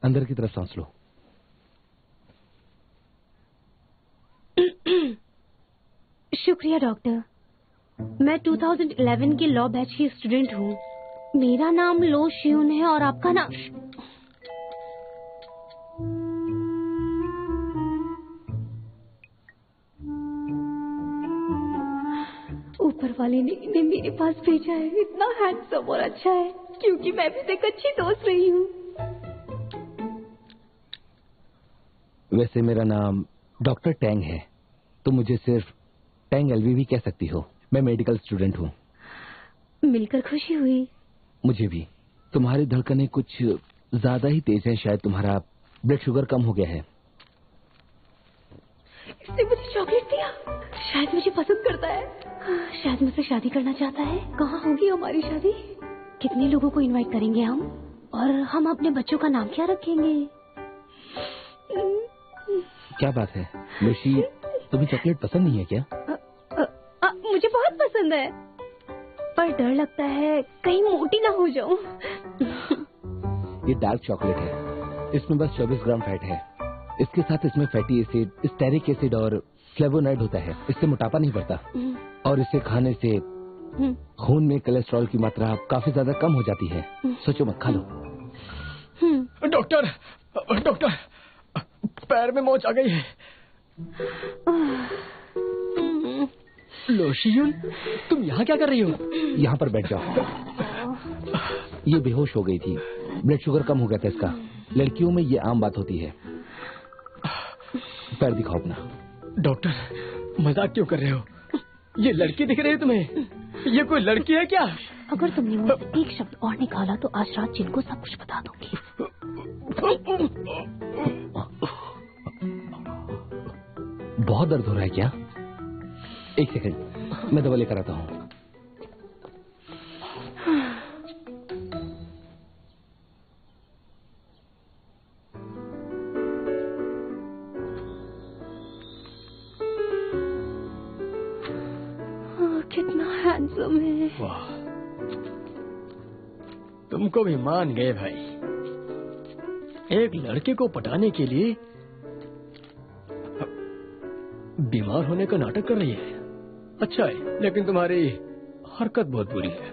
अंदर की तरफ सांस लो। शुक्रिया डॉक्टर। मैं 2011 के लॉ बैच की स्टूडेंट हूँ। मेरा नाम लो शियून है और आपका नाम? ऊपर वाले ने इन्हें मेरे पास भेजा है। इतना हैंडसम और अच्छा है क्योंकि मैं भी एक अच्छी दोस्त रही हूँ। वैसे मेरा नाम डॉक्टर टैंग है, तो मुझे सिर्फ टैंग एलवी भी कह सकती हो। मैं मेडिकल स्टूडेंट हूँ। मिलकर खुशी हुई। मुझे भी। तुम्हारी धड़कनें कुछ ज्यादा ही तेज हैं, शायद तुम्हारा ब्लड शुगर कम हो गया है। इसने मुझे चॉकलेट दिया। शायद मुझे पसंद करता है, शायद मुझसे शादी करना चाहता है। कहाँ होगी हमारी शादी? कितने लोगों को इनवाइट करेंगे हम? और हम अपने बच्चों का नाम क्या रखेंगे? क्या बात है लूसी, तुम्हें चॉकलेट पसंद नहीं है क्या? मुझे बहुत पसंद है, पर डर लगता है कहीं मोटी ना हो जाऊं। ये डार्क चॉकलेट है, इसमें बस 24 ग्राम फैट है। इसके साथ इसमें फैटी एसिड, स्टेरिक एसिड और फ्लेवोनॉइड होता है। इससे मोटापा नहीं बढ़ता और इसे खाने से खून में कोलेस्ट्रॉल की मात्रा काफी ज्यादा कम हो जाती है। सोचो मत, खा लो। डॉक्टर, डॉक्टर, पैर में मोच आ गई है। लोशियुन, तुम यहाँ क्या कर रही हो? यहाँ पर बैठ जाओ। ये बेहोश हो गई थी, ब्लड शुगर कम हो गया था इसका। लड़कियों में ये आम बात होती है। पैर दिखाओ अपना। डॉक्टर, मजाक क्यों कर रहे हो? ये लड़की दिख रही है तुम्हें? ये कोई लड़की है क्या? अगर तुमने मुझसे एक शब्द और निकाला तो आज रात जिनको सब कुछ बता दूंगी। बहुत दर्द हो रहा है क्या? एक सेकंड, मैं दवा लेकर आता हूँ। कितना हैंडसम है। वाह, तुमको भी मान गए भाई। एक लड़के को पटाने के लिए बीमार होने का नाटक कर रही है। अच्छा है, लेकिन तुम्हारी हरकत बहुत बुरी है।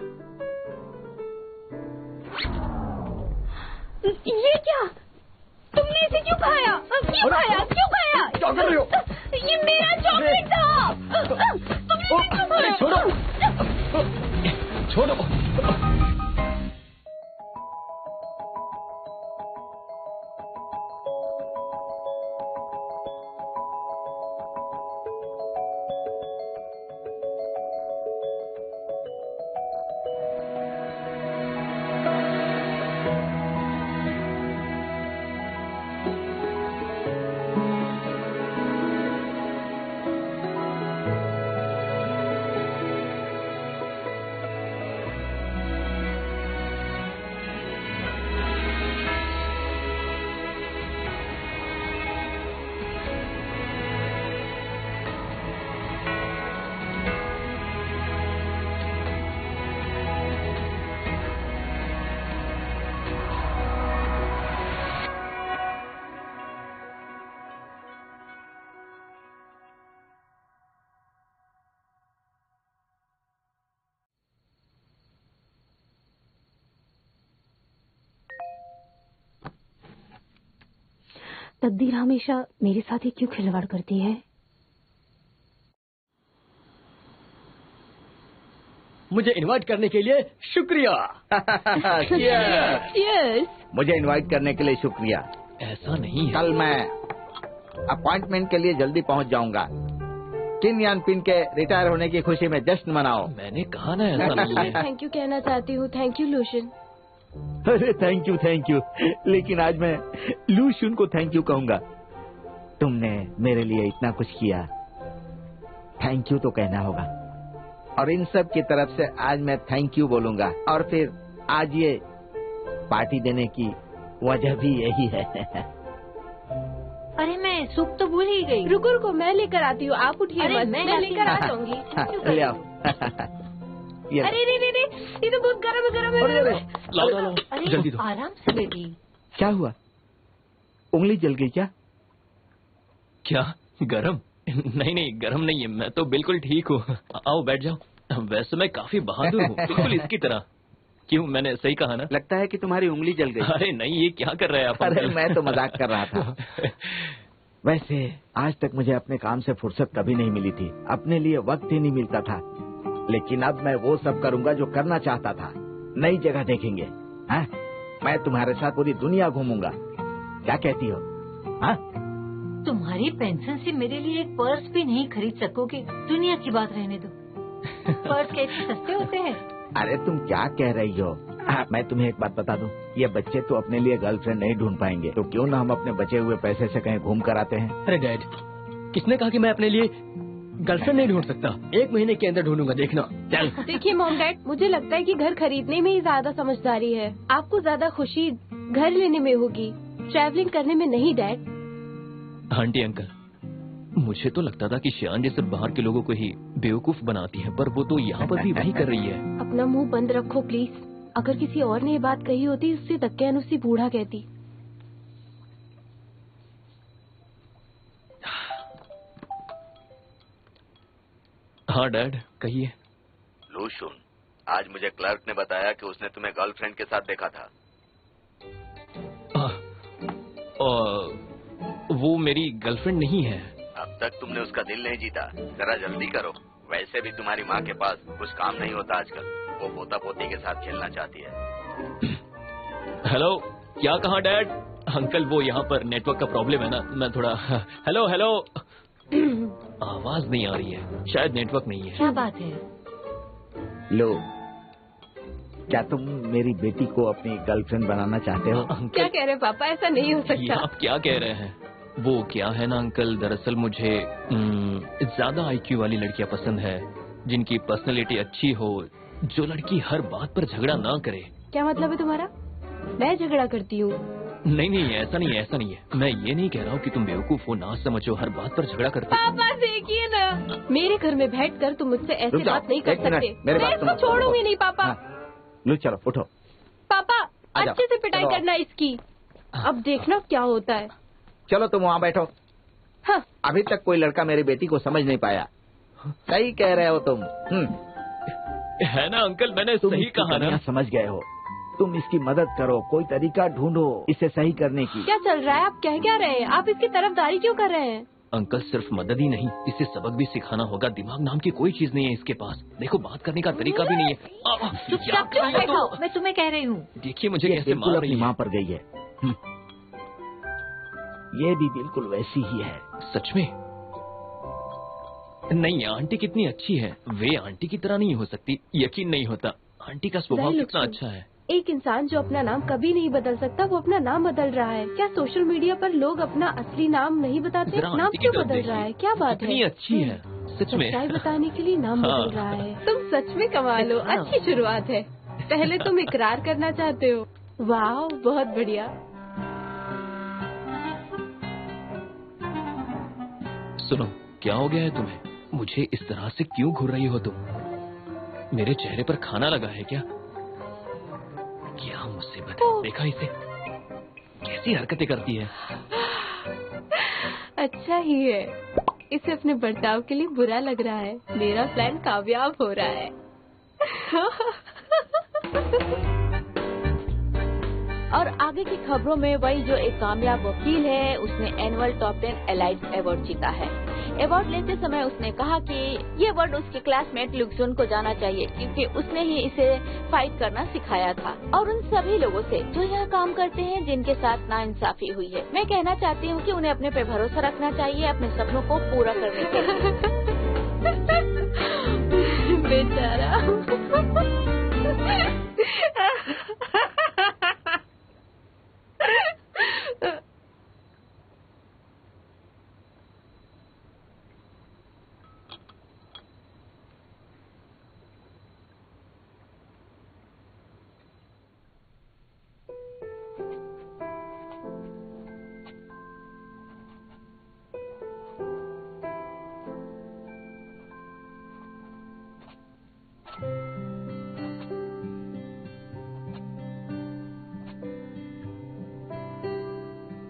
ये क्या? तुमने इसे क्यों खाया? क्यों खाया? क्यों खाया? क्या कर रही हो? ये मेरा चॉकलेट था। तुमने इसे क्यों खाया? छोड़ो, छोड़ो। तकदीर हमेशा मेरे साथ ही क्यों खिलवाड़ करती है? मुझे इनवाइट करने के लिए शुक्रिया। Cheers. मुझे इनवाइट करने के लिए शुक्रिया। ऐसा नहीं है। कल मैं अपॉइंटमेंट के लिए जल्दी पहुंच जाऊंगा। किन यान पिन के रिटायर होने की खुशी में जश्न मनाओ। मैंने कहा ना ऐसा नहीं है। थैंक यू कहना चाहती हूँ। Thank you लूशन। अरे थैंक यू, लेकिन आज मैं लूशन को थैंक यू कहूंगा। तुमने मेरे लिए इतना कुछ किया, थैंक यू तो कहना होगा। और इन सब की तरफ से आज मैं थैंक यू बोलूंगा। और फिर आज ये पार्टी देने की वजह भी यही है। अरे मैं सूप तो भूल ही गई। रुको रुको, मैं लेकर आती हूँ, आप उठिए। मैं लेकर आ जाऊंगी। ले आओ। अरे रे रे रे, ये तो बहुत गर्म है। लाओ, अरे जल्दी दो। आराम से बेटी। क्या हुआ? उंगली जल गई क्या? क्या गरम? नहीं नहीं, गरम नहीं है, मैं तो बिल्कुल ठीक हूँ। आओ बैठ जाओ। वैसे मैं काफी बहादुर हूँ, बिल्कुल इसकी तरह। क्यों, मैंने सही कहा ना? लगता है कि तुम्हारी उंगली जल गई। अरे नहीं, ये क्या कर रहे हैं आप? अरे मैं तो मजाक कर रहा था। वैसे आज तक मुझे अपने काम से फुर्सत कभी नहीं मिली थी, अपने लिए वक्त ही नहीं मिलता था। लेकिन अब मैं वो सब करूंगा जो करना चाहता था। नई जगह देखेंगे, हाँ? मैं तुम्हारे साथ पूरी दुनिया घूमूंगा। क्या कहती हो? हाँ? तुम्हारी पेंशन से मेरे लिए एक पर्स भी नहीं खरीद सकोगे। दुनिया की बात रहने दो। पर्स कैसे सस्ते होते हैं? अरे तुम क्या कह रही हो? मैं तुम्हें एक बात बता दूं, ये बच्चे तो अपने लिए गर्लफ्रेंड नहीं ढूंढ पाएंगे, तो क्यों ना हम अपने बचे हुए पैसे से कहीं घूम कर आते हैं। अरे डैड, किसने कहा कि मैं अपने लिए गर्लफ्रेंड नहीं ढूंढ सकता? 1 महीने के अंदर ढूंढूंगा, देखना। चल। देखिए मॉम डैड, मुझे लगता है कि घर खरीदने में ही ज्यादा समझदारी है। आपको ज्यादा खुशी घर लेने में होगी, ट्रैवलिंग करने में नहीं डैड। आंटी अंकल, मुझे तो लगता था कि शान जी सिर्फ बाहर के लोगों को ही बेवकूफ बनाती है, पर वो तो यहाँ पर भी वही कर रही है। अपना मुंह बंद रखो प्लीज। अगर किसी और ने ये बात कही होती, उससे दक्यानुसी बूढ़ा कहती। हाँ डैड, कहिए। लूशुन, आज मुझे क्लर्क ने बताया कि उसने तुम्हें गर्लफ्रेंड के साथ देखा था। वो मेरी गर्लफ्रेंड नहीं है। अब तक तुमने उसका दिल नहीं जीता, जरा जल्दी करो। वैसे भी तुम्हारी माँ के पास कुछ काम नहीं होता आजकल, वो पोता पोती के साथ खेलना चाहती है। हेलो, क्या कहा डैड? अंकल वो यहाँ पर नेटवर्क का प्रॉब्लम है ना, मैं थोड़ा। Hello hello. आवाज नहीं आ रही है, शायद नेटवर्क नहीं है। क्या बात है? लो, क्या तुम मेरी बेटी को अपनी गर्लफ्रेंड बनाना चाहते हो? क्या कह रहे पापा, ऐसा नहीं हो ये सकता। आप क्या कह रहे हैं? वो क्या है ना अंकल, दरअसल मुझे ज्यादा IQ वाली लड़कियां पसंद है, जिनकी पर्सनैलिटी अच्छी हो, जो लड़की हर बात पर झगड़ा ना करे। क्या मतलब है तुम्हारा? मैं झगड़ा करती हूँ? नहीं नहीं, ऐसा नहीं है, ऐसा नहीं है। मैं ये नहीं कह रहा हूँ कि तुम बेवकूफ हो, ना समझो, हर बात पर झगड़ा करते हो। पापा देखिए ना, मेरे घर में बैठकर तुम मुझसे ऐसी रुक जाओ, बात नहीं कर एक मिनट, सकते। मेरे मैं बात इसको सुनो। छोड़ूंगी नहीं पापा। हाँ, लो चलो उठो। पापा आ जाओ, अच्छे से पिटाई चलो। करना इसकी। अब देखना क्या होता है। चलो तुम वहाँ बैठो। हाँ। अभी तक कोई लड़का मेरी बेटी को समझ नहीं पाया। सही कह रहे हो तुम। है ना अंकल, मैंने तुम सही इसकी कहा ना। कमियां समझ गए हो। तुम इसकी मदद करो, कोई तरीका ढूंढो इसे सही करने की। क्या चल रहा है? आप कह क्या रहे हैं? आप इसकी तरफदारी क्यों कर रहे हैं? अंकल सिर्फ मदद ही नहीं, इसे सबक भी सिखाना होगा। दिमाग नाम की कोई चीज नहीं है इसके पास। देखो, बात करने का तरीका भी नहीं है। चुपचाप खाना खाओ, मैं तुम्हें कह रही हूँ। देखिए मुझे ये कैसे बिल्कुल मार अपनी रही माँ है। पर गई है। ये भी बिल्कुल वैसी ही है। सच में? नहीं, आंटी कितनी अच्छी है, वे आंटी की तरह नहीं हो सकती। यकीन नहीं होता, आंटी का स्वभाव वही कितना लक्ष्मण। अच्छा है। एक इंसान जो अपना नाम कभी नहीं बदल सकता, वो अपना नाम बदल रहा है। क्या सोशल मीडिया पर लोग अपना असली नाम नहीं बताते? जरा नाम आंटी की क्यों तरफ बदल रहा है? देखिए, क्या बात कितनी है? अच्छी है, सच में। सच्चाई बताने के लिए नाम हाँ। बदल रहा है। तुम सच में कमाल हो, अच्छी शुरुआत है। पहले तुम इकरार करना चाहते हो। वाह, बहुत बढ़िया। सुनो, क्या हो गया है तुम्हें? मुझे इस तरह से क्यों घूर रही हो तुम? मेरे चेहरे पर खाना लगा है क्या? क्या मुसीबत है, देखा इसे कैसी हरकतें करती है। अच्छा ही है, इसे अपने बर्ताव के लिए बुरा लग रहा है। मेरा प्लान कामयाब हो रहा है। और आगे की खबरों में वही जो एक कामयाब वकील है, उसने एनुअल टॉप 10 एलाइट अवार्ड जीता है। अवार्ड लेते समय उसने कहा कि ये अवार्ड उसके क्लासमेट लुक्सुन को जाना चाहिए, क्योंकि उसने ही इसे फाइट करना सिखाया था। और उन सभी लोगों से जो यहाँ काम करते हैं, जिनके साथ नाइंसाफी हुई है, मैं कहना चाहती हूँ कि उन्हें अपने पे भरोसा रखना चाहिए, अपने सपनों को पूरा करने के लिए। बेचारा।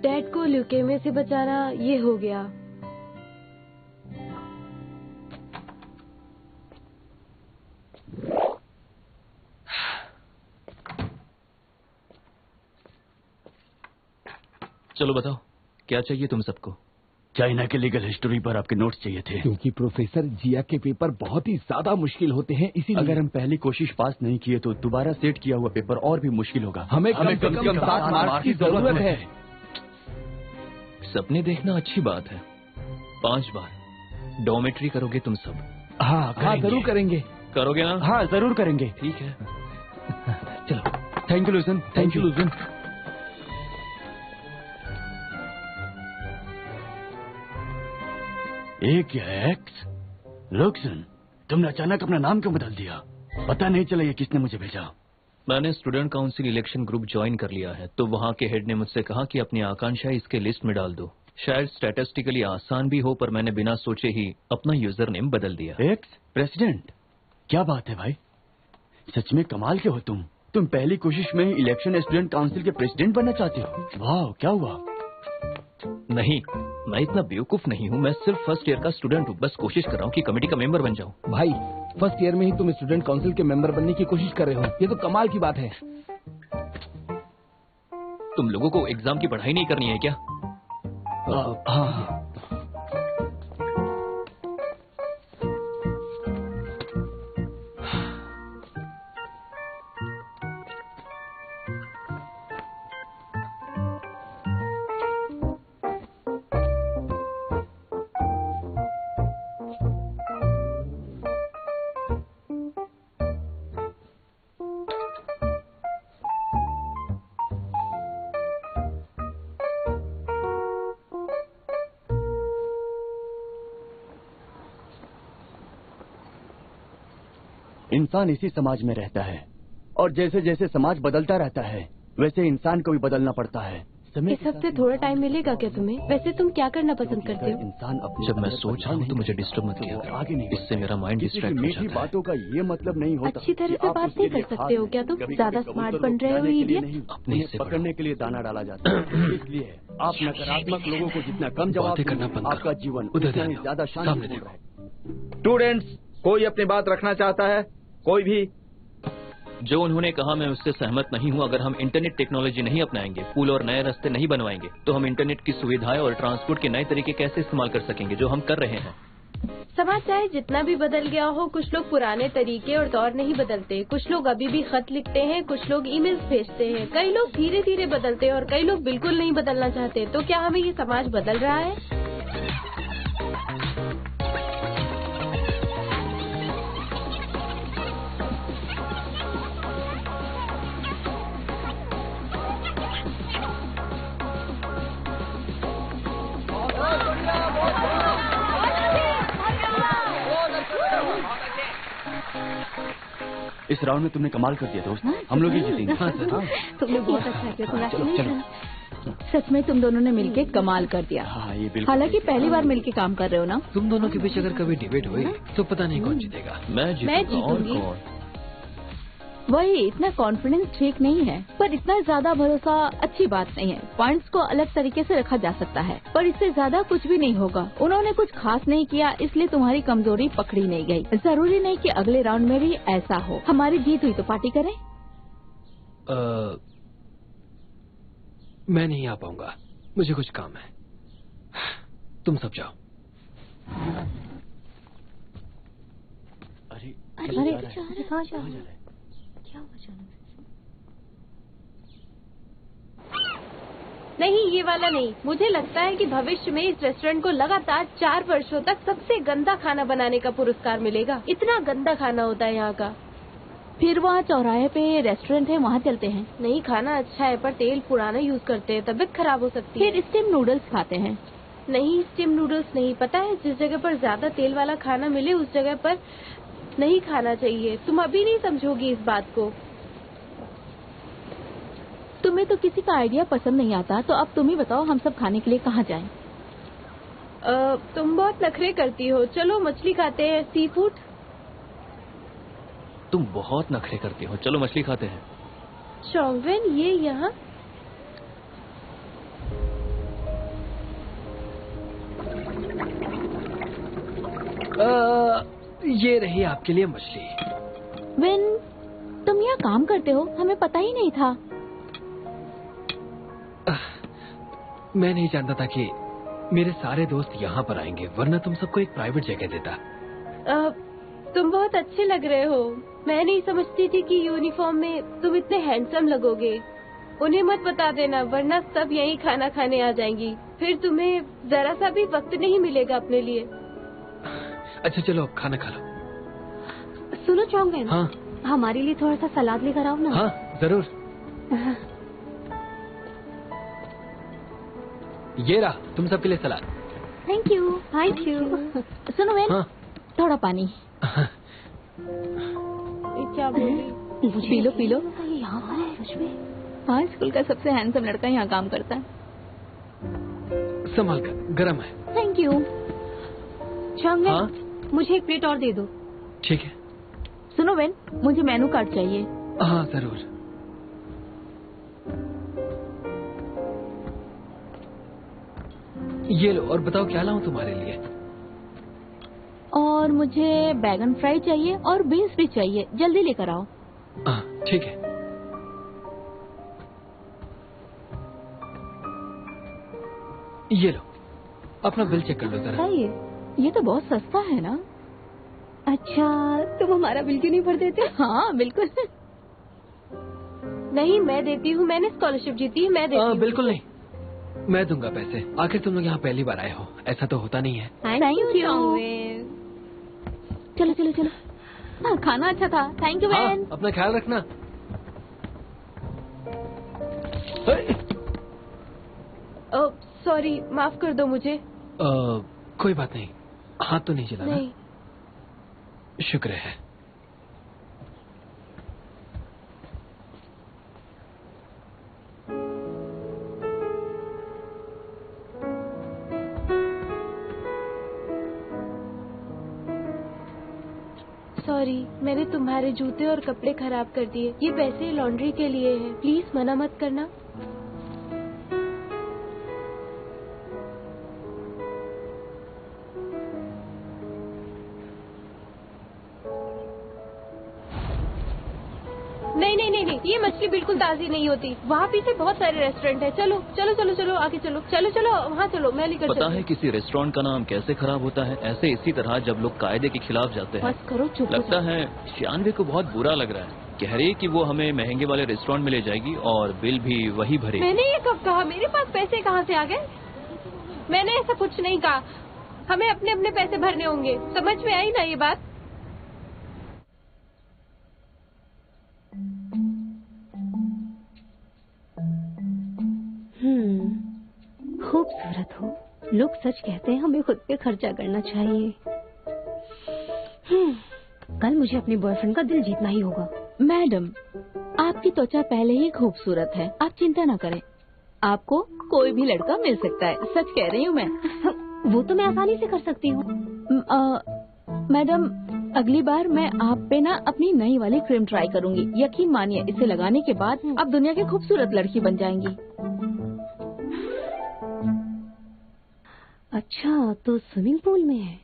डैड को ल्यूकेमिया से बचाना ये हो गया। चलो बताओ, क्या चाहिए तुम सबको? चाइना के लीगल हिस्ट्री पर आपके नोट्स चाहिए थे। क्योंकि प्रोफेसर जिया के पेपर बहुत ही ज्यादा मुश्किल होते हैं, इसीलिए अगर हम पहली कोशिश पास नहीं किए तो दोबारा सेट किया हुआ पेपर और भी मुश्किल होगा। हमें कम से कम 7 मार्क्स की जरूरत है। सपने देखना अच्छी बात है। 5 बार डॉर्मेट्री करोगे तुम सब? हाँ जरूर करेंगे। करोगे ना? हाँ जरूर करेंगे। ठीक है, चलो। Thank you Lucerne. Thank you Lucerne. एक या एक्स? लुसन, तुमने अचानक अपना नाम क्यों बदल दिया? पता नहीं चला ये किसने मुझे भेजा। मैंने student council election group join कर लिया है, तो वहाँ के हेड ने मुझसे कहा कि अपनी आकांक्षाएं इसके लिस्ट में डाल दो। शायद स्टैटिस्टिकली आसान भी हो, पर मैंने बिना सोचे ही अपना यूजर नेम बदल दिया। Ex president? क्या बात है भाई, सच में कमाल के हो तुम पहली कोशिश में ही इलेक्शन स्टूडेंट काउंसिल के प्रेसिडेंट बनना चाहते हो? वाह, क्या हुआ? नहीं, मैं इतना बेवकूफ नहीं हूँ। मैं सिर्फ फर्स्ट ईयर का स्टूडेंट हूँ, बस कोशिश कर रहा हूँ कि कमेटी का मेंबर बन जाऊँ। भाई, फर्स्ट ईयर में ही तुम स्टूडेंट काउंसिल के मेंबर बनने की कोशिश कर रहे हो, ये तो कमाल की बात है। तुम लोगों को एग्जाम की पढ़ाई नहीं करनी है क्या? हाँ। इंसान इसी समाज में रहता है और जैसे जैसे समाज बदलता रहता है वैसे इंसान को भी बदलना पड़ता है। इस हफ्ते थोड़ा टाइम मिलेगा क्या तुम्हें? वैसे तुम क्या करना पसंद करते हो? इंसान अपने जब मैं सोच रहा हूँ तो मुझे डिस्टर्ब मत किया करो, आगे नहीं, इससे मेरा माइंड डिस्ट्रैक्ट हो मीठी जाता है। बातों का ये मतलब नहीं होता। अच्छी तरह से बात नहीं कर सकते हो क्या तुम? ज्यादा स्मार्ट बन रहे हो इडियट। अपने हिस्से पकड़ने के लिए दाना डाला जाता है, इसलिए आप नकारात्मक लोगों को जितना कम जवाब बातें करना बंद करो। आपका जीवन उधर उतना ही ध्यान दो, ज्यादा सामने शांतिपूर्ण देखो। रहेगा। स्टूडेंट्स, कोई अपनी बात रखना चाहता है? कोई भी? जो उन्होंने कहा मैं उससे सहमत नहीं हूँ। अगर हम इंटरनेट टेक्नोलॉजी नहीं अपनाएंगे, पुल और नए रास्ते नहीं बनवाएंगे, तो हम इंटरनेट की सुविधाएं और ट्रांसपोर्ट के नए तरीके कैसे इस्तेमाल कर सकेंगे जो हम कर रहे हैं? समाज चाहे जितना भी बदल गया हो, कुछ लोग पुराने तरीके और दौर नहीं बदलते। कुछ लोग अभी भी खत लिखते हैं, कुछ लोग ईमेल्स भेजते हैं, कई लोग धीरे धीरे बदलते हैं और कई लोग बिल्कुल नहीं बदलना चाहते। तो क्या हमें ये समाज बदल रहा है? इस राउंड में तुमने कमाल कर दिया दोस्त। हम लोग ही जीतेंगे। हाँ सर। तुमने बहुत अच्छा किया। चलो। सच में तुम दोनों ने मिलके कमाल कर दिया। हाँ, ये बिल्कुल। हालांकि पहली बार मिलके काम कर रहे हो ना। तुम दोनों के बीच अगर कभी डिबेट हुई तो पता नहीं कौन जीतेगा। मैं जीतूंगी। और कौन? वही, इतना कॉन्फिडेंस ठीक नहीं है, पर इतना ज्यादा भरोसा अच्छी बात नहीं है। पॉइंट्स को अलग तरीके से रखा जा सकता है, पर इससे ज्यादा कुछ भी नहीं होगा। उन्होंने कुछ खास नहीं किया, इसलिए तुम्हारी कमजोरी पकड़ी नहीं गई। जरूरी नहीं कि अगले राउंड में भी ऐसा हो। हमारी जीत हुई तो पार्टी करें? मैं नहीं आ पाऊंगा, मुझे कुछ काम है। तुम सब जाओ। अरे कहाँ जा रहे हैं? नहीं, ये वाला नहीं। मुझे लगता है कि भविष्य में इस रेस्टोरेंट को लगातार 4 वर्षों तक सबसे गंदा खाना बनाने का पुरस्कार मिलेगा। इतना गंदा खाना होता है यहाँ का। फिर वहाँ चौराहे पे रेस्टोरेंट है, वहाँ चलते हैं। नहीं, खाना अच्छा है पर तेल पुराना यूज करते हैं, तबीयत खराब हो सकती है। फिर स्टीम नूडल्स खाते हैं। नहीं, स्टीम नूडल्स नहीं। पता है, जिस जगह पर ज्यादा तेल वाला खाना मिले उस जगह पर नहीं खाना चाहिए। तुम अभी नहीं समझोगी इस बात को। तुम्हें तो किसी का आइडिया पसंद नहीं आता, तो अब तुम ही बताओ हम सब खाने के लिए कहाँ जाएं? तुम बहुत नखरे करती हो। चलो मछली खाते हैं, सी फूड। तुम बहुत नखरे करती हो, चलो मछली खाते हैं। चौवन, ये यहाँ ये रही आपके लिए मछली। विन, तुम यहाँ काम करते हो, हमें पता ही नहीं था। मैं नहीं जानता था कि मेरे सारे दोस्त यहाँ पर आएंगे, वरना तुम सबको एक प्राइवेट जगह देता। तुम बहुत अच्छे लग रहे हो। मैं नहीं समझती थी कि यूनिफॉर्म में तुम इतने हैंडसम लगोगे। उन्हें मत बता देना, वरना सब यहीं खाना खाने आ जाएंगी। फिर तुम्हें जरा सा भी वक्त नहीं मिलेगा अपने लिए। अच्छा चलो खाना खा लो। सुनो चौंगन, हाँ हमारे लिए थोड़ा सा सलाद लेकर आओ ना। हाँ जरूर। ये रहा तुम सबके लिए salad. Thank you. Thank you. सुनो विन, हाँ थोड़ा पानी। क्या बोली? पी लो पी लो। ये यहाँ पर है सच में? हाँ, स्कूल का सबसे हैंडसम लड़का यहाँ काम करता है। संभाल कर, गरम है। Thank you. चौंगन, हाँ मुझे एक प्लेट और दे दो। ठीक है। सुनो विन, मुझे मेनू कार्ड चाहिए। हाँ जरूर। ये लो, और बताओ क्या लाऊं तुम्हारे लिए? और मुझे बैगन फ्राई चाहिए और बीन्स भी चाहिए, जल्दी लेकर आओ। हाँ ठीक है। ये लो, अपना बिल चेक कर लो जरा। सही है, ये तो बहुत सस्ता है ना। अच्छा, तुम हमारा बिल क्यों नहीं भर देते? हाँ बिल्कुल। नहीं, मैं देती हूँ। मैंने स्कॉलरशिप जीती है, मैं देती हूँ। बिल्कुल नहीं, मैं दूंगा पैसे। आखिर तुम लोग यहाँ पहली बार आए हो, ऐसा तो होता नहीं है। Thank you. चौंगन। चलो चलो चलो। हाँ, खाना अच्छा था। थैंक यू हाँ विन। अपना ख्याल रखना। सॉरी, माफ कर दो मुझे। कोई बात नहीं, हाथ तो नहीं चलाना। नहीं। शुक्र है। सॉरी, मैंने तुम्हारे जूते और कपड़े खराब कर दिए। ये पैसे लॉन्ड्री के लिए हैं। प्लीज मना मत करना। नहीं नहीं नहीं नहीं, ये मछली बिल्कुल ताजी नहीं होती। वहाँ पीछे बहुत सारे रेस्टोरेंट है। चलो चलो चलो चलो, आगे चलो। चलो चलो वहाँ चलो, मैं लेकर पता है किसी रेस्टोरेंट का नाम कैसे खराब होता है? ऐसे इसी तरह जब लोग कायदे के खिलाफ जाते हैं। बस करो, चुप हो लगता जाओ। है शानवी को बहुत बुरा लग रहा है। कह रही है कि वो हमें महंगे वाले रेस्टोरेंट में ले जाएगी और बिल भी वही भरेगी। मैंने ये कब कहा? मेरे पास पैसे कहाँ से आ गए? मैंने ऐसा कुछ नहीं कहा। हमें अपने अपने पैसे भरने होंगे। समझ में आई ना ये बात? खूबसूरत हो। लोग सच कहते हैं हमें खुद पे खर्चा करना चाहिए। कल मुझे अपने बॉयफ्रेंड का दिल जीतना ही होगा। मैडम, आपकी त्वचा पहले ही खूबसूरत है, आप चिंता न करें। आपको कोई भी लड़का मिल सकता है, सच कह रही हूँ मैं। वो तो मैं आसानी से कर सकती हूँ। मैडम, अगली बार मैं आप पे ना अपनी नई वाली क्रीम ट्राई करूंगी। यकीन मानिए, इसे लगाने के बाद आप दुनिया की खूबसूरत लड़की बन जाएंगी। अच्छा, तो स्विमिंग पूल में है।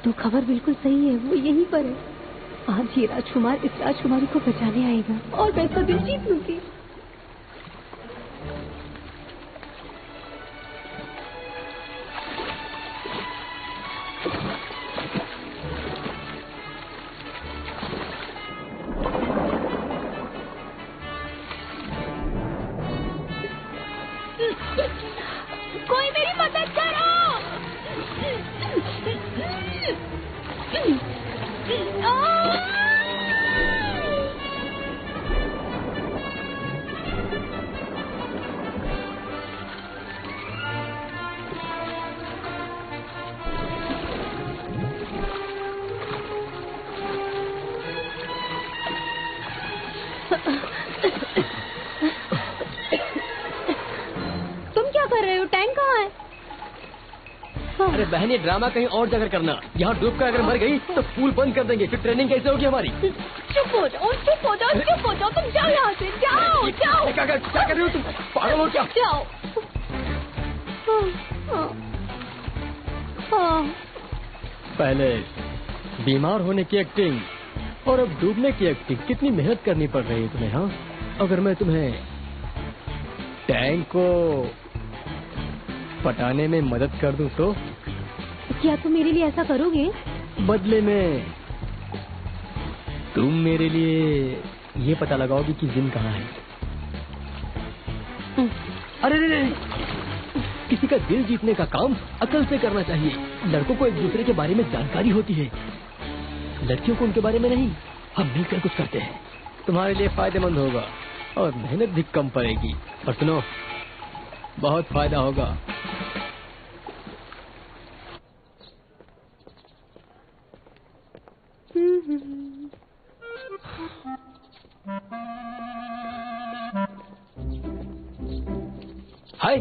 तो खबर बिल्कुल सही है, वो यहीं पर है। आज ये राजकुमार इस राजकुमारी को बचाने आएगा और मैं इसका दिल जीत लूंगी। कोई मेरी मदद करो। अरे बहन, ये ड्रामा कहीं और जगह करना। यहाँ डूब कर अगर मर गई तो स्कूल बंद कर देंगे, फिर ट्रेनिंग कैसे होगी हमारी? चुप हो जाओ, चुप हो जाओ, चुप हो जाओ, तुम जाओ यहाँ से, जाओ जाओ। क्या कर रही हो तुम? पागल हो क्या? जाओ। पहले बीमार होने की एक्टिंग और अब डूबने की एक्टिंग, कितनी मेहनत करनी पड़ रही है तुम्हें। हाँ, अगर मैं तुम्हें टैंक को पटाने में मदद कर दूं तो? क्या तुम मेरे लिए ऐसा करोगे? बदले में तुम मेरे लिए ये पता लगाओगी कि जिन कहाँ है। अरे नहीं, किसी का दिल जीतने का काम अकल से करना चाहिए। लड़कों को एक दूसरे के बारे में जानकारी होती है, लड़कियों को उनके बारे में नहीं। हम मिलकर कुछ करते हैं, तुम्हारे लिए फायदेमंद होगा और मेहनत भी कम पड़ेगी। और सुनो, बहुत फायदा होगा। हाय,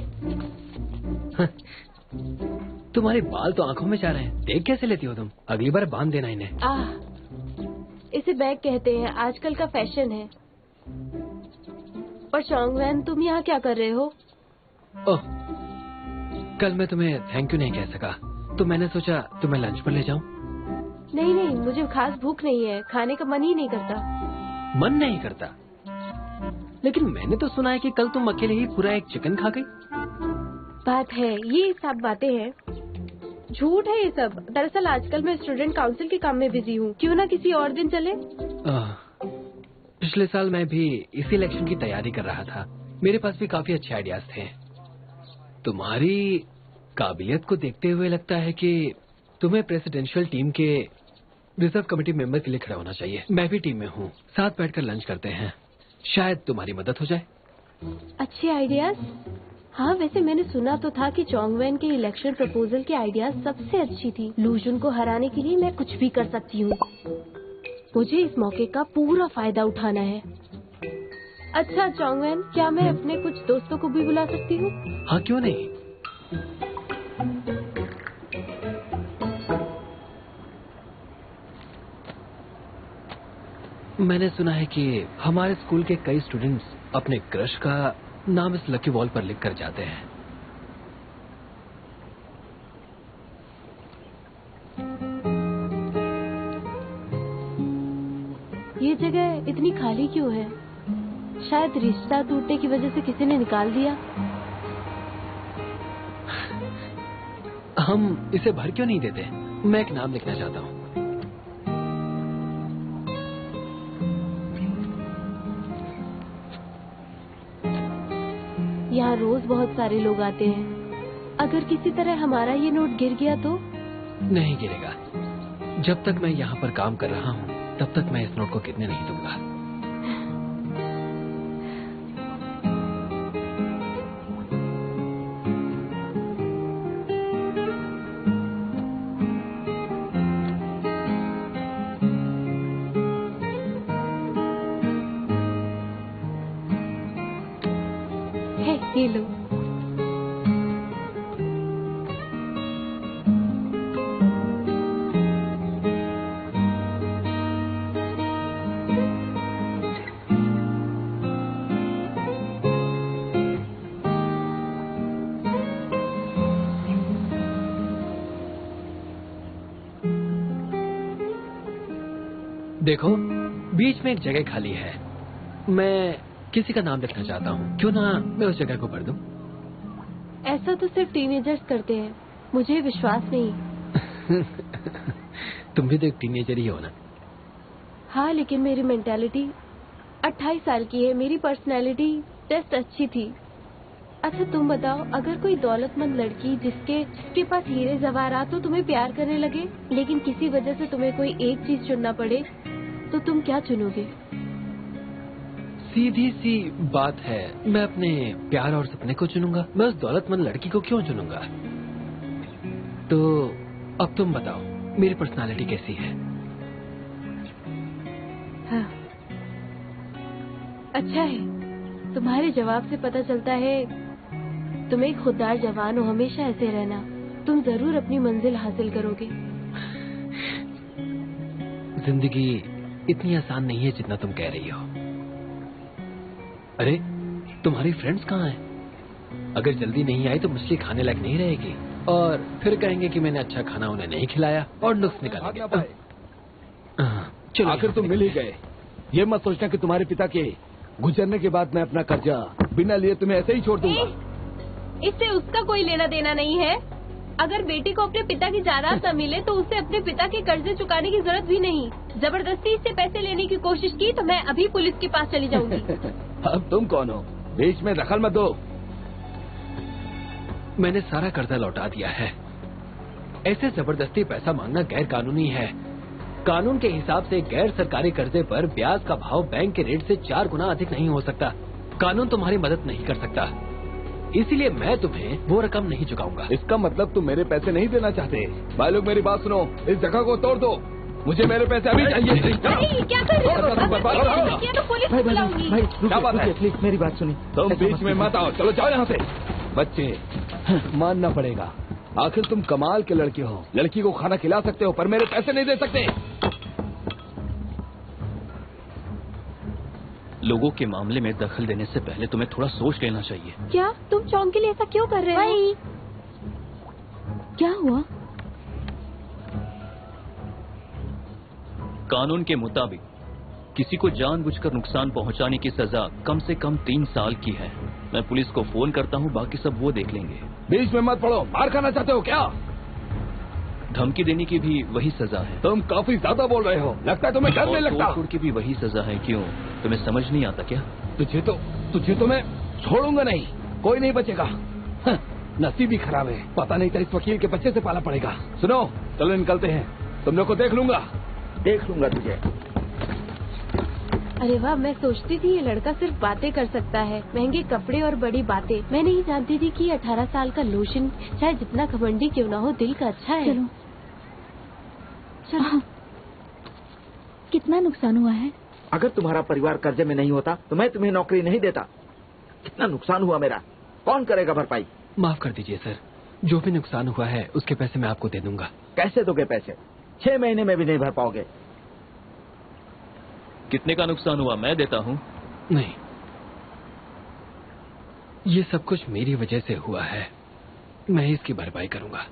तुम्हारे बाल तो आंखों में जा रहे हैं, देख कैसे लेती हो तुम? अगली बार बांध देना इन्हें। इसे बैग कहते हैं, आजकल का फैशन है। पर चोंगवेन, तुम यहाँ क्या कर रहे हो? ओह, कल मैं तुम्हें थैंक यू नहीं कह सका, तो मैंने सोचा तुम्हें लंच पर ले जाऊं। नहीं नहीं, मुझे खास भूख नहीं है, खाने का मन ही नहीं करता। मन नहीं करता? लेकिन मैंने तो सुना है कि कल तुम अकेले ही पूरा एक चिकन खा गई। बात है, ये सब बातें हैं, झूठ है ये सब। दरअसल आजकल मैं स्टूडेंट काउंसिल के काम में बिजी हूँ, क्यों ना किसी और दिन चले? पिछले साल मैं भी इसी इलेक्शन की तैयारी कर रहा था, मेरे पास भी काफी अच्छे आइडियाज थे। तुम्हारी काबिलियत को देखते हुए लगता है कि तुम्हें प्रेसिडेंशियल टीम के रिजर्व कमेटी मेंबर के लिए खड़ा होना चाहिए। मैं भी टीम में हूँ, साथ बैठकर लंच करते हैं, शायद तुम्हारी मदद हो जाए। अच्छे आइडियाज? हाँ, वैसे मैंने सुना तो था कि चोंगवेन के इलेक्शन प्रपोजल की आइडियाज सबसे अच्छी थी। लूजुन को हराने के लिए मैं कुछ भी कर सकती हूँ। मुझे इस मौके का पूरा फायदा उठाना है। अच्छा चोंगवेन, क्या मैं अपने कुछ दोस्तों को भी बुला सकती हूँ? हाँ, क्यों नहीं। मैंने सुना है कि हमारे स्कूल के कई स्टूडेंट्स अपने क्रश का नाम इस लकी वॉल पर लिखकर जाते हैं। ये जगह इतनी खाली क्यों है? शायद रिश्ता टूटने की वजह से किसी ने निकाल दिया। हम इसे भर क्यों नहीं देते? मैं एक नाम लिखना चाहता हूँ। यहाँ रोज बहुत सारे लोग आते हैं। अगर किसी तरह हमारा ये नोट गिर गया तो? नहीं गिरेगा। जब तक मैं यहाँ पर काम कर रहा हूँ तब तक मैं इस नोट को गिरने नहीं दूंगा। ये लो। देखो, बीच में एक जगह खाली है, मैं किसी का नाम लिखना चाहता हूँ, क्यों ना मैं उस जगह को भर दूं? ऐसा तो सिर्फ टीनेजर्स करते हैं, मुझे विश्वास नहीं। तुम भी तो एक टीनेजर ही हो ना? हाँ, लेकिन मेरी मेंटालिटी 28 साल की है, मेरी पर्सनैलिटी टेस्ट अच्छी थी। अच्छा तुम बताओ, अगर कोई दौलतमंद लड़की जिसके पास हीरे जवाहरात तो तुम्हें प्यार करने लगे, लेकिन किसी वजह से तुम्हें कोई एक चीज चुनना पड़े, तो तुम क्या चुनोगे? सीधी सी बात है, मैं अपने प्यार और सपने को चुनूंगा। मैं उस दौलतमंद लड़की को क्यों चुनूंगा? तो अब तुम बताओ, मेरी पर्सनालिटी कैसी है? हाँ, अच्छा है। तुम्हारे जवाब से पता चलता है तुम एक खुददार जवान हो, हमेशा ऐसे रहना। तुम जरूर अपनी मंजिल हासिल करोगे। जिंदगी इतनी आसान नहीं है जितना तुम कह रही हो। अरे तुम्हारी फ्रेंड्स कहाँ हैं? अगर जल्दी नहीं आई तो मछली खाने लायक नहीं रहेगी और फिर कहेंगे कि मैंने अच्छा खाना उन्हें नहीं खिलाया और नुक्स निकालेंगे। चलो आखिर तुम मिल ही गए। ये मत सोचना कि तुम्हारे पिता के गुजरने के बाद मैं अपना कर्जा बिना लिए तुम्हें ऐसे ही छोड़ दूंगा। इससे उसका कोई लेना देना नहीं है। अगर बेटी को अपने पिता की जायदाद न मिले तो उसे अपने पिता के कर्जे चुकाने की जरूरत भी नहीं। जबरदस्ती इससे पैसे लेने की कोशिश की तो मैं अभी पुलिस के पास चली जाऊंगी। अब तुम कौन हो? बीच में दखल मत दो। मैंने सारा कर्जा लौटा दिया है। ऐसे जबरदस्ती पैसा मांगना गैर कानूनी है। कानून के हिसाब से गैर सरकारी कर्जे पर ब्याज का भाव बैंक के रेट से 4 गुना अधिक नहीं हो सकता। कानून तुम्हारी मदद नहीं कर सकता, इसीलिए मैं तुम्हें वो रकम नहीं चुकाऊंगा। इसका मतलब तुम मेरे पैसे नहीं देना चाहते। भाई लोग मेरी बात सुनो, इस जगह को तोड़ दो। मुझे मेरे पैसे अभी चाहिए। क्या कर रहे हो? तो पुलिस बुलाऊंगी। क्या बात है? प्लीज मेरी बात सुनिए। तुम बीच में मत आओ, चलो जाओ यहाँ से। बच्चे, मानना पड़ेगा, आखिर तुम कमाल के लड़के हो। लड़की को खाना खिला सकते हो पर मेरे पैसे नहीं दे सकते। लोगों के मामले में दखल देने से पहले तुम्हें थोड़ा सोच लेना चाहिए। क्या तुम चौंक के लिए ऐसा क्यों कर रहे हो? क्या हुआ? कानून के मुताबिक किसी को जानबूझकर नुकसान पहुंचाने की सजा कम से कम 3 साल की है। मैं पुलिस को फोन करता हूं, बाकी सब वो देख लेंगे। बीच में मत पड़ो। मार खाना चाहते हो क्या? धमकी देने की भी वही सजा है। तुम काफी ज्यादा बोल रहे हो। लगता है तुम्हें डर नहीं लगता। तोड़ की भी वही सजा है। क्यों, तुम्हें समझ नहीं आता क्या? तुझे तो मैं छोड़ूंगा नहीं। कोई नहीं बचेगा। नसीब ही खराब है। पता नहीं था इस वकील के बच्चे से पाला पड़ेगा। सुनो, चलो निकलते हैं। तुम लोग को देख लूंगा तुझे। अरे वाह, मैं सोचती थी ये लड़का सिर्फ बातें कर सकता है। महंगे कपड़े और बड़ी बातें। मैं नहीं जानती थी कि 18 साल का लोशन चाहे जितना घमंडी क्यों ना हो, दिल का अच्छा है। चलो। कितना नुकसान हुआ है? अगर तुम्हारा परिवार कर्जे में नहीं होता तो मैं तुम्हें नौकरी नहीं देता। कितना नुकसान हुआ मेरा, कौन करेगा भरपाई? माफ कर दीजिए सर, जो भी नुकसान हुआ है उसके पैसे मैं आपको दे दूंगा। कैसे दोगे पैसे? 6 महीने में भी नहीं भर पाओगे। कितने का नुकसान हुआ मैं देता हूँ। नहीं, ये सब कुछ मेरी वजह से हुआ है। मैं इसकी भरपाई करूंगा।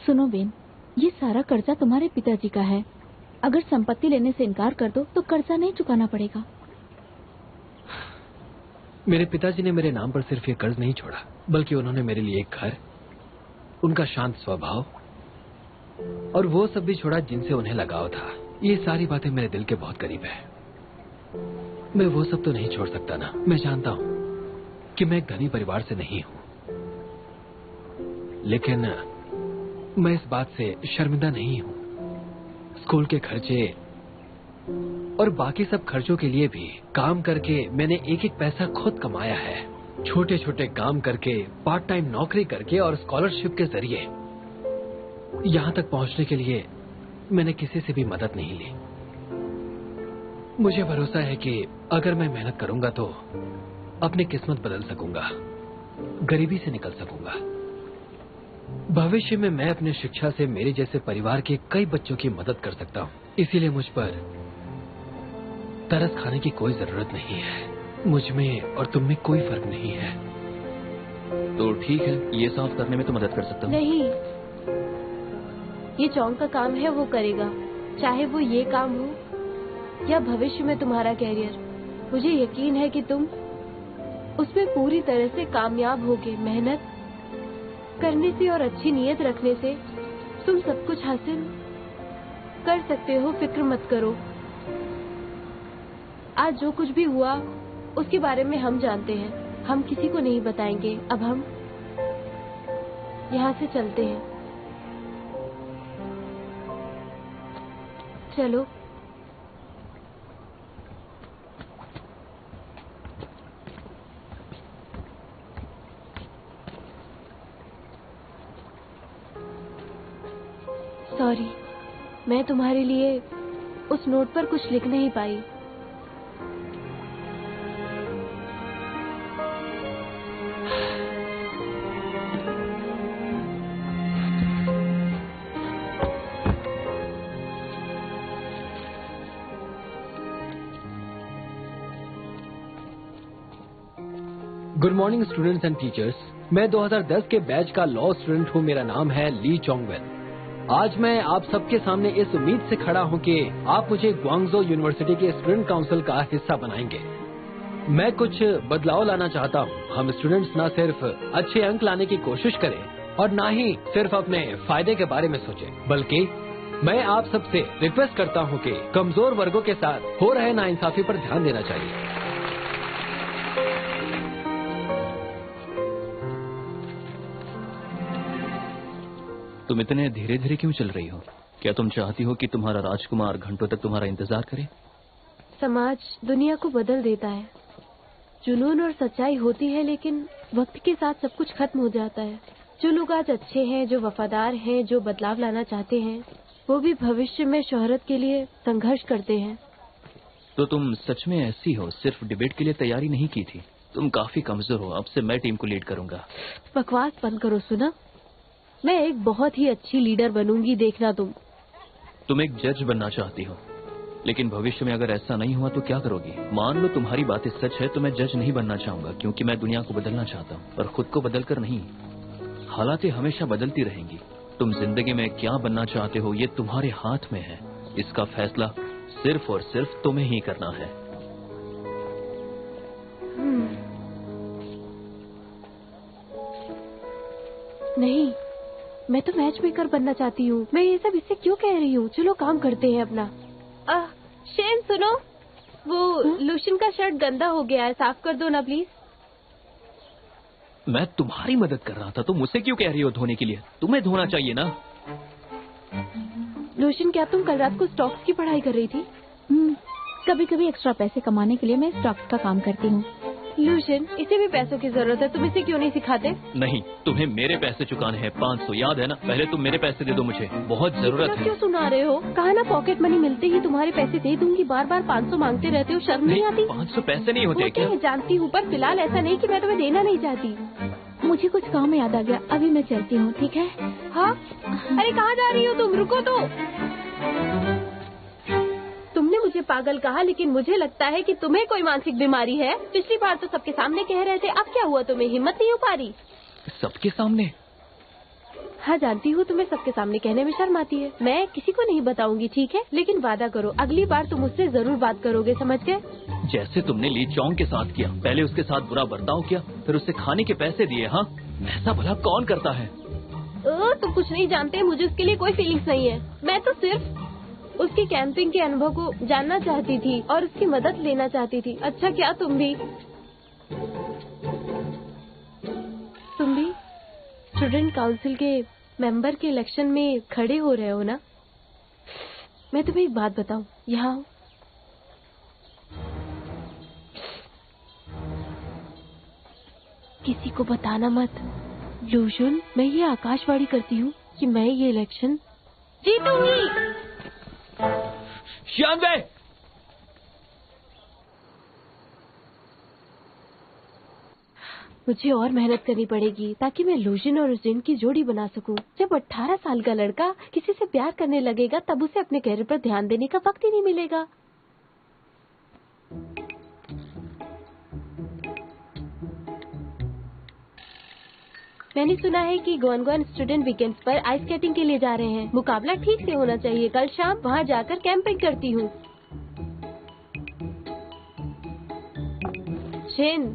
सुनो बेन, ये सारा कर्जा तुम्हारे पिताजी का है। अगर संपत्ति लेने से इनकार कर दो तो कर्जा नहीं चुकाना पड़ेगा। मेरे पिताजी ने मेरे नाम पर सिर्फ ये कर्ज नहीं छोड़ा, बल्कि उन्होंने मेरे लिए एक घर, उनका शांत स्वभाव और वो सब भी छोड़ा जिनसे उन्हें लगाव था। ये सारी बातें मेरे दिल के बहुत करीब है। मैं वो सब तो नहीं छोड़ सकता ना। मैं जानता हूं कि मैं एक धनी परिवार से नहीं हूं, लेकिन मैं इस बात से शर्मिंदा नहीं हूं। स्कूल के खर्चे और बाकी सब खर्चों के लिए भी काम करके मैंने एक एक पैसा खुद कमाया है। छोटे छोटे काम करके, पार्ट टाइम नौकरी करके और स्कॉलरशिप के जरिए यहां तक पहुंचने के लिए मैंने किसी से भी मदद नहीं ली। मुझे भरोसा है कि अगर मैं मेहनत करूंगा तो अपनी किस्मत बदल सकूंगा, गरीबी से निकल सकूंगा। भविष्य में मैं अपनी शिक्षा से मेरे जैसे परिवार के कई बच्चों की मदद कर सकता हूं। इसीलिए मुझ पर तरस खाने की कोई जरूरत नहीं है। मुझ में और तुम में कोई फर्क नहीं है। तो ठीक है, ये साफ करने में तो मदद कर सकता हूँ। नहीं, ये चौंक का काम है, वो करेगा, चाहे वो ये काम हो या भविष्य में तुम्हारा कैरियर। मुझे यकीन है कि तुम उसमें पूरी तरह से कामयाब होगे। मेहनत करने से और अच्छी नीयत रखने से तुम सब कुछ हासिल कर सकते हो। फिक्र मत करो। आज जो कुछ भी हुआ उसके बारे में हम जानते हैं, हम किसी को नहीं बताएंगे। अब हम यहाँ से चलते हैं। चलो। सॉरी, मैं तुम्हारे लिए उस नोट पर कुछ लिख नहीं पाई। Good morning students and teachers. मैं 2010 के बैच का लॉ स्टूडेंट हूँ। मेरा नाम है ली चोंगवेल। आज मैं आप सबके सामने इस उम्मीद से खड़ा हूँ कि आप मुझे ग्वांगझो यूनिवर्सिटी के स्टूडेंट काउंसिल का हिस्सा बनाएंगे। मैं कुछ बदलाव लाना चाहता हूँ। हम स्टूडेंट्स न सिर्फ अच्छे अंक लाने की कोशिश करें और न ही सिर्फ अपने फायदे के बारे में सोचें, बल्कि मैं आप सबसे रिक्वेस्ट करता हूँ कि कमजोर वर्गों के साथ हो रहे नाइंसाफी पर ध्यान देना चाहिए। तुम इतने धीरे धीरे क्यों चल रही हो? क्या तुम चाहती हो कि तुम्हारा राजकुमार घंटों तक तुम्हारा इंतजार करे? समाज दुनिया को बदल देता है। जुनून और सच्चाई होती है, लेकिन वक्त के साथ सब कुछ खत्म हो जाता है। जो लोग आज अच्छे हैं, जो वफादार हैं, जो बदलाव लाना चाहते हैं, वो भी भविष्य में शोहरत के लिए संघर्ष करते हैं। तो तुम सच में ऐसी हो? सिर्फ डिबेट के लिए तैयारी नहीं की थी? तुम काफी कमजोर हो। अब से मैं टीम को लीड करूंगा। बकवास बंद करो। सुना, मैं एक बहुत ही अच्छी लीडर बनूंगी, देखना तुम एक जज बनना चाहती हो, लेकिन भविष्य में अगर ऐसा नहीं हुआ तो क्या करोगी? मान लो तुम्हारी बातें सच है तो मैं जज नहीं बनना चाहूंगा, क्योंकि मैं दुनिया को बदलना चाहता हूँ, और खुद को बदलकर नहीं। हालातें हमेशा बदलती रहेंगी। तुम जिंदगी में क्या बनना चाहते हो ये तुम्हारे हाथ में है। इसका फैसला सिर्फ और सिर्फ तुम्हें ही करना है। नहीं, मैं तो मैच मेकर बनना चाहती हूँ। मैं ये सब इससे क्यों कह रही हूँ? चलो काम करते हैं अपना। शेन सुनो, वो लूशन का शर्ट गंदा हो गया है, साफ कर दो ना प्लीज। मैं तुम्हारी मदद कर रहा था, तुम मुझसे क्यों कह रही हो धोने के लिए? तुम्हें धोना चाहिए ना। लूशन, क्या तुम कल रात को स्टॉक्स की पढ़ाई कर रही थी? कभी कभी एक्स्ट्रा पैसे कमाने के लिए मैं स्टॉक्स का काम करती हूँ। लूशन, इसे भी पैसों की जरूरत है, तुम इसे क्यों नहीं सिखाते? नहीं, तुम्हें मेरे पैसे चुकाने हैं 500, याद है ना? पहले तुम मेरे पैसे दे दो, मुझे बहुत जरूरत है। क्यों सुना रहे हो? कहा ना पॉकेट मनी मिलते ही तुम्हारे पैसे दे दूंगी। बार बार 500 मांगते रहते हो, शर्म नहीं आती? 500 पैसे नहीं होते क्या? जानती हूँ, पर फिलहाल ऐसा नहीं कि मैं तुम्हें देना नहीं चाहती। मुझे कुछ काम याद आ गया, अभी मैं चलती हूँ, ठीक है? हाँ, अरे कहाँ जा रही हो तुम? रुको तो। तुमने मुझे पागल कहा, लेकिन मुझे लगता है कि तुम्हें कोई मानसिक बीमारी है। पिछली बार तो सबके सामने कह रहे थे, अब क्या हुआ? तुम्हें हिम्मत नहीं हो पा रही? सबके सामने? हाँ, जानती हूँ तुम्हें सबके सामने कहने में शर्म आती है। मैं किसी को नहीं बताऊंगी, ठीक है? लेकिन वादा करो, अगली बार तुम मुझसे जरूर बात करोगे, समझ गए? जैसे तुमने ली चोंग के साथ किया। पहले उसके साथ बुरा बर्ताव किया, फिर उससे खाने के पैसे दिए। हाँ, ऐसा भला कौन करता है? तुम कुछ नहीं जानते, मुझे उसके लिए कोई फीलिंग्स नहीं है। मैं तो सिर्फ उसकी कैंपिंग के अनुभव को जानना चाहती थी और उसकी मदद लेना चाहती थी। अच्छा, क्या तुम भी स्टूडेंट काउंसिल के मेंबर के इलेक्शन में खड़े हो रहे हो ना? मैं तुम्हें एक बात बताऊं, यहाँ आओ। किसी को बताना मत। लूशन, मैं ये आकाशवाणी करती हूँ कि मैं ये इलेक्शन जीतूंगी। शानवे! मुझे और मेहनत करनी पड़ेगी ताकि मैं लूशन और उजिन की जोड़ी बना सकूं। जब 18 साल का लड़का किसी से प्यार करने लगेगा, तब उसे अपने कैरियर पर ध्यान देने का वक्त ही नहीं मिलेगा। मैंने सुना है कि गोनगोन स्टूडेंट वीकेंड्स पर आइस स्केटिंग के लिए जा रहे हैं। मुकाबला ठीक से होना चाहिए। कल शाम वहाँ जाकर कैंपिंग करती हूँ। शेन,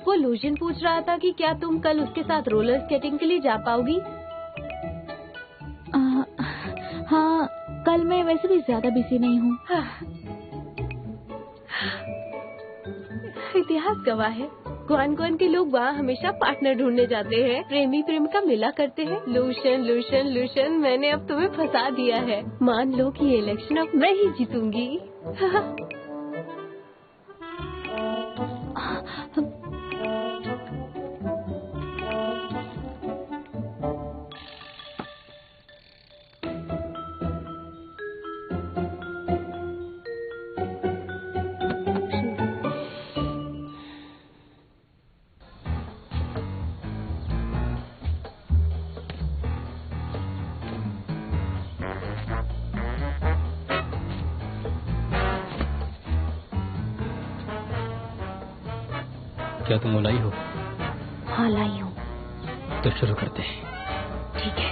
वो लूशन पूछ रहा था कि क्या तुम कल उसके साथ रोलर स्केटिंग के लिए जा पाओगी? हाँ, कल मैं वैसे भी ज्यादा बिजी नहीं हूँ। इतिहास गवाह है, गोन के लोग वहाँ हमेशा पार्टनर ढूंढने जाते हैं, प्रेमी प्रेम का मिला करते हैं। लूशन लूशन लूशन, मैंने अब तुम्हें फंसा दिया है। मान लो कि ये इलेक्शन अब मैं ही जीतूंगी। क्या तुम मोलाई हो? हाँ लाई हूँ। तो शुरू करते हैं। ठीक है।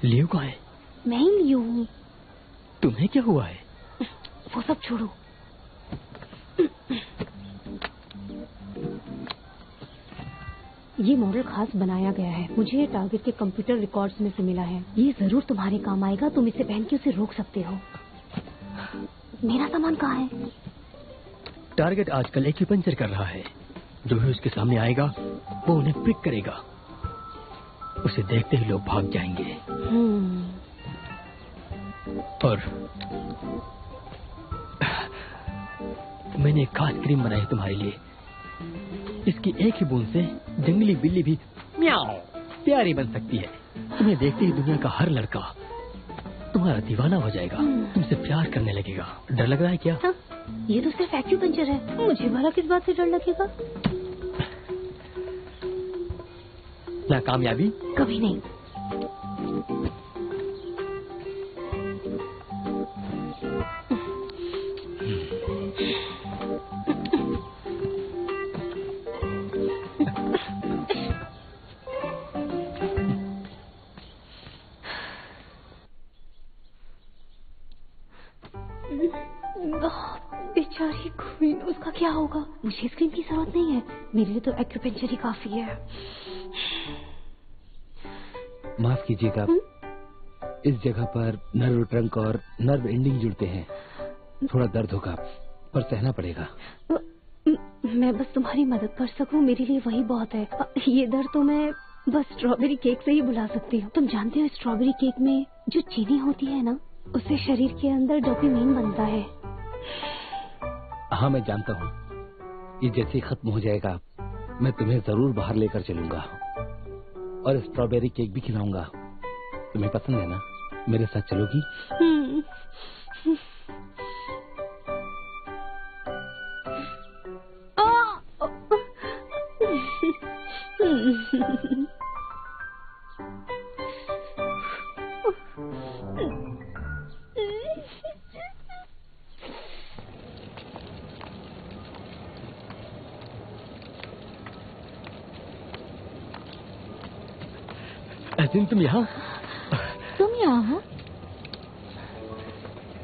लियो कहाँ है? मैं ही लियो हूँ। तुम्हें क्या हुआ है? वो सब छोड़ो। ये मॉडल खास बनाया गया है। मुझे ये टारगेट के कंप्यूटर रिकॉर्ड्स में से मिला है। ये जरूर तुम्हारे काम आएगा। तुम इसे पहन के उसे रोक सकते हो। मेरा सामान कहाँ है? टारगेट आजकल एक्यूपंक्चर कर रहा है। जो भी उसके सामने आएगा वो उन्हें पिक करेगा। उसे देखते ही लोग भाग जाएंगे। और मैंने एक खास क्रीम बनाई है तुम्हारे लिए। इसकी एक ही बूंद से जंगली बिल्ली भी म्याऊ प्यारी बन सकती है। तुम्हें देखते ही दुनिया का हर लड़का तुम्हारा दीवाना हो जाएगा। तुमसे प्यार करने लगेगा। डर लग रहा है क्या? हाँ, ये तो सिर्फ एक्यूपंक्चर है। मुझे भला किस बात से डर लगेगा? नाकामयाबी कभी नहीं। बेचारी क्वीन, उसका क्या होगा? मुझे स्क्रीन की जरूरत नहीं है। मेरे लिए तो एक्यूपंक्चर ही काफी है। माफ कीजिएगा, इस जगह पर नर्व ट्रंक और नर्व एंडिंग जुड़ते हैं। थोड़ा दर्द होगा पर सहना पड़ेगा। मैं बस तुम्हारी मदद कर सकूं, मेरे लिए वही बहुत है। ये दर्द तो मैं बस स्ट्रॉबेरी केक से ही बुला सकती हूँ। तुम जानते हो स्ट्रॉबेरी केक में जो चीनी होती है ना, उससे शरीर के अंदर डोपामाइन बनता है। हाँ मैं जानता हूँ। ये जैसे ही खत्म हो जाएगा मैं तुम्हें जरूर बाहर लेकर चलूंगा और स्ट्रॉबेरी केक भी खिलाऊंगा। तुम्हें पसंद है ना? मेरे साथ चलोगी? अजीम, तुम यहाँ? तुम यहाँ हो?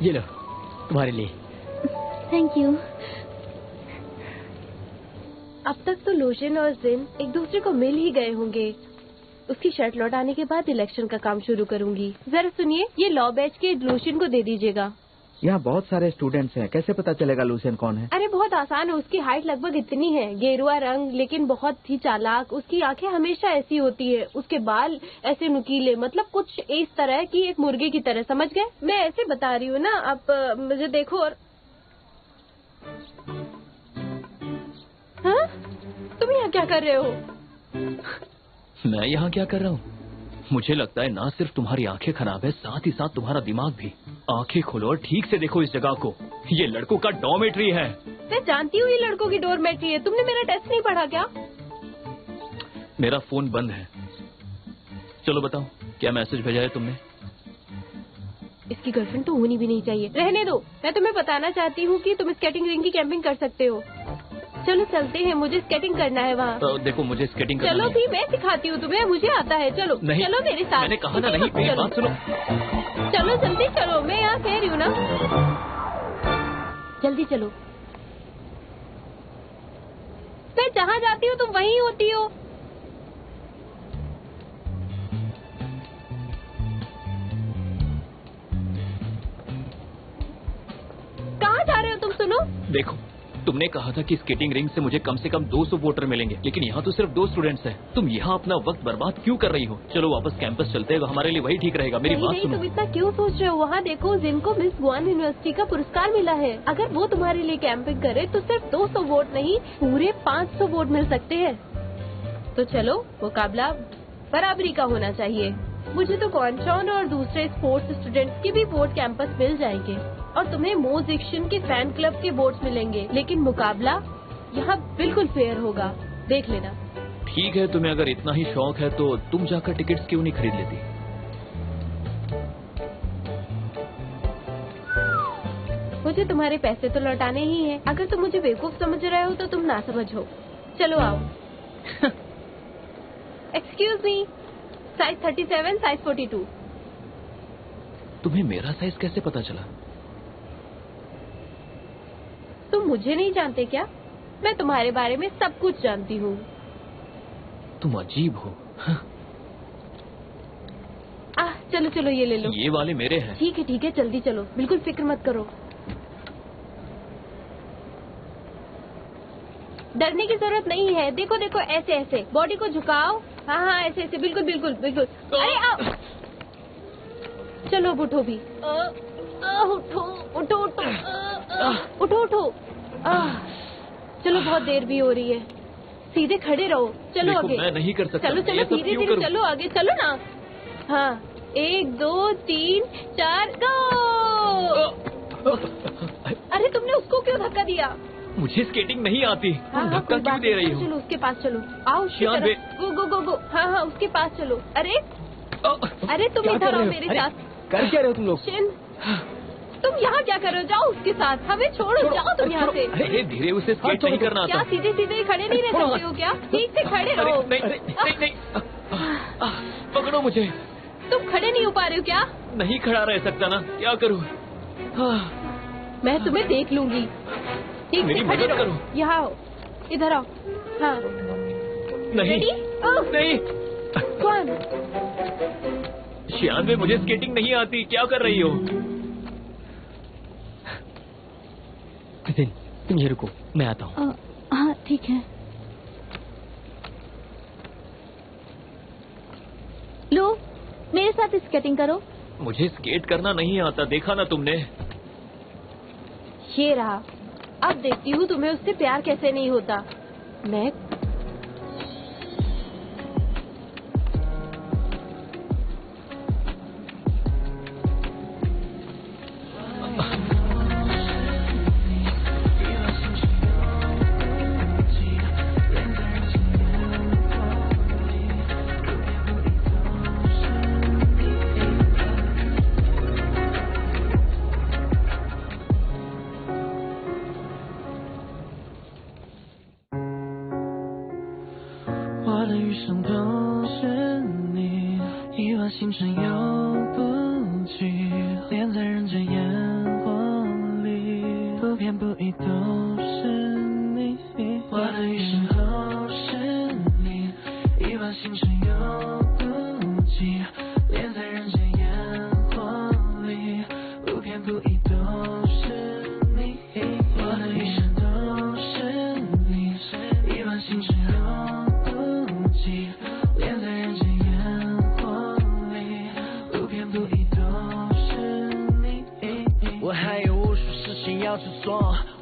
ये लो तुम्हारे लिए। Thank you. अब तक तो लोशन और जिन एक दूसरे को मिल ही गए होंगे। उसकी शर्ट लौटाने के बाद इलेक्शन का काम शुरू करूंगी। जरा सुनिए, ये लॉ बैच के लोशन को दे दीजिएगा। यहाँ बहुत सारे स्टूडेंट्स हैं, कैसे पता चलेगा लूसेन कौन है? अरे बहुत आसान है। उसकी हाइट लगभग इतनी है, गेरुआ रंग, लेकिन बहुत ही चालाक। उसकी आंखें हमेशा ऐसी होती है, उसके बाल ऐसे नुकीले, मतलब कुछ इस तरह की एक मुर्गे की तरह, समझ गए? मैं ऐसे बता रही हूँ ना, आप मुझे देखो। और हाँ, तुम यहाँ क्या कर रहे हो? मैं यहाँ क्या कर रहा हूँ? मुझे लगता है ना सिर्फ तुम्हारी आंखें खराब है, साथ ही साथ तुम्हारा दिमाग भी। आंखें खोलो और ठीक से देखो इस जगह को। ये लड़कों का डॉर्मेट्री है। मैं जानती हूँ ये लड़कों की डॉर्मेट्री है। तुमने मेरा टेस्ट नहीं पढ़ा क्या? मेरा फोन बंद है। चलो बताओ, क्या मैसेज भेजा है तुमने? इसकी गर्लफ्रेंड तो होनी भी नहीं चाहिए। रहने दो। मैं तुम्हें बताना चाहती हूँ कि तुम स्केटिंग रिंग की कैंपिंग कर सकते हो। चलो चलते हैं, मुझे स्केटिंग करना है वहाँ। तो देखो, मुझे स्केटिंग करना चलो भी, मैं सिखाती हूँ तुम्हें, मुझे आता है। चलो नहीं, चलो मेरे साथ। मैंने कहा ना नहीं, मेरी बात सुनो। चलो जल्दी चलो, मैं यहाँ कह रही हूँ ना। जल्दी चलो। मैं जहाँ जाती हूँ तुम वहीं होती हो। कहाँ जा रहे हो तुम? सुनो, देखो, तुमने कहा था कि स्केटिंग रिंग से मुझे कम से कम 200 वोटर मिलेंगे, लेकिन यहाँ तो सिर्फ 2 स्टूडेंट्स हैं। तुम यहाँ अपना वक्त बर्बाद क्यों कर रही हो? चलो वापस कैंपस चलते हैं, हमारे लिए वही ठीक रहेगा। मेरी बात सुनो। तुम इतना क्यों सोच रहे हो? वहाँ देखो, जिनको मिस गुआन यूनिवर्सिटी का पुरस्कार मिला है। अगर वो तुम्हारे लिए कैंपिंग करे तो सिर्फ 200 वोट नहीं, पूरे 500 वोट मिल सकते हैं। तो चलो, मुकाबला बराबरी का होना चाहिए। मुझे तो कॉन्चॉन और दूसरे स्पोर्ट्स स्टूडेंट्स के भी वोट कैंपस मिल जाएंगे और तुम्हें मोजिक्शन के फैन क्लब के वोट्स मिलेंगे, लेकिन मुकाबला यहाँ बिल्कुल फेयर होगा। देख लेना। ठीक है, तुम्हें अगर इतना ही शौक है तो तुम जाकर टिकट्स क्यों नहीं खरीद लेती? मुझे तुम्हारे पैसे तो लौटाने ही हैं। अगर तुम मुझे बेवकूफ समझ रहे हो तो तुम ना समझो। चलो आओ। Excuse me, size 37, size 42। तुम्हें मेरा साइज कैसे पता चला? तुम मुझे नहीं जानते क्या? मैं तुम्हारे बारे में सब कुछ जानती हूँ। तुम अजीब हो। चलो चलो ये ले लो। ये वाले मेरे हैं। ठीक है जल्दी चलो, बिल्कुल फिक्र मत करो। डरने की जरूरत नहीं है। देखो देखो, ऐसे ऐसे बॉडी को झुकाओ। हाँ ऐसे ऐसे, बिल्कुल बिल्कुल बिल्कुल। अरे आओ, चलो अब उठो भी। उठो उठो उठो उठो उठो। चलो बहुत देर भी हो रही है, सीधे खड़े रहो। चलो आगे। मैं नहीं कर सकता। चलो चलो धीरे धीरे चलो आगे, चलो ना। हाँ 1 2 3 4 गो। अरे तुमने उसको क्यों धक्का दिया? मुझे स्केटिंग नहीं आती। तुम धक्का क्यों दे रही हो? चलो उसके पास चलो। आओ गो गो गो गो। हाँ उसके पास चलो। अरे तुम इधर आओ मेरे साथ। कर क्या रहे हो तुम लोग? तुम यहाँ क्या कर रहे हो? जाओ उसके साथ, हमें छोड़ो। जाओ तुम यहाँ से। धीरे धीरे उसे स्केट नहीं करना आता। क्या सीधे सीधे खड़े नहीं रह सकते हो क्या? ठीक से खड़े रहो। नहीं पकड़ो मुझे। तुम खड़े नहीं हो पा रहे हो क्या? नहीं खड़ा रह सकता ना, क्या करूँ? मैं तुम्हें देख लूंगी। ठीक मेरी मदद करो। यहाँ आओ, इधर आओ। हाँ नहीं नहीं। कौन? 96, मुझे स्केटिंग नहीं आती। क्या कर रही हो? तुम ये रुको, मैं आता हूँ। हाँ ठीक है। लो मेरे साथ स्केटिंग करो। मुझे स्केट करना नहीं आता, देखा ना तुमने। ये रहा, अब देखती हूँ तुम्हें उससे प्यार कैसे नहीं होता। मैं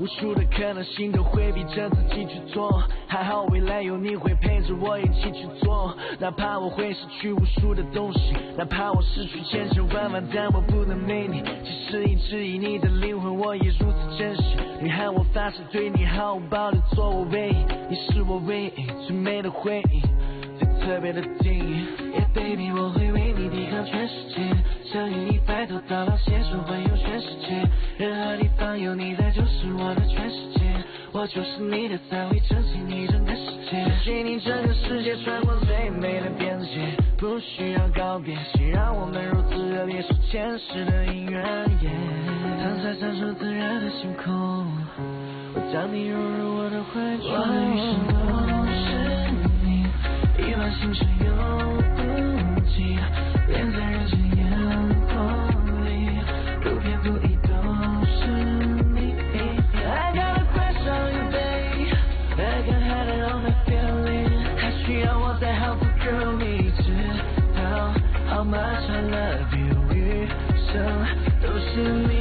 无数的可能性都会逼着自己去做，还好未来有你会陪着我一起去做，哪怕我会失去无数的东西，哪怕我失去千千万万，但我不能没你。即使一直以你的灵魂，我也如此珍惜。女孩，我发誓对你毫无保留，做我唯一，你是我唯一最美的回忆，最特别的定义。Yeah baby， 我会为你抵抗全世界，乘以你白头到老，携手环游全世界，任何地方有你在就是我的全世界，我就是你的才会珍惜你整个世界，随你整个世界穿过最美的边界，不需要告别，谁让我们如此热烈，是前世的姻缘。躺在闪烁自然的星空，我将你融入我的怀中，我的余生都是你，亿万星辰永不尽，连在人间烟火里，不偏不倚都是你。I got a crush on you, babe. I can hide it on my feeling. 还需要我再好不够你知道 how much I love you， 余生都是你。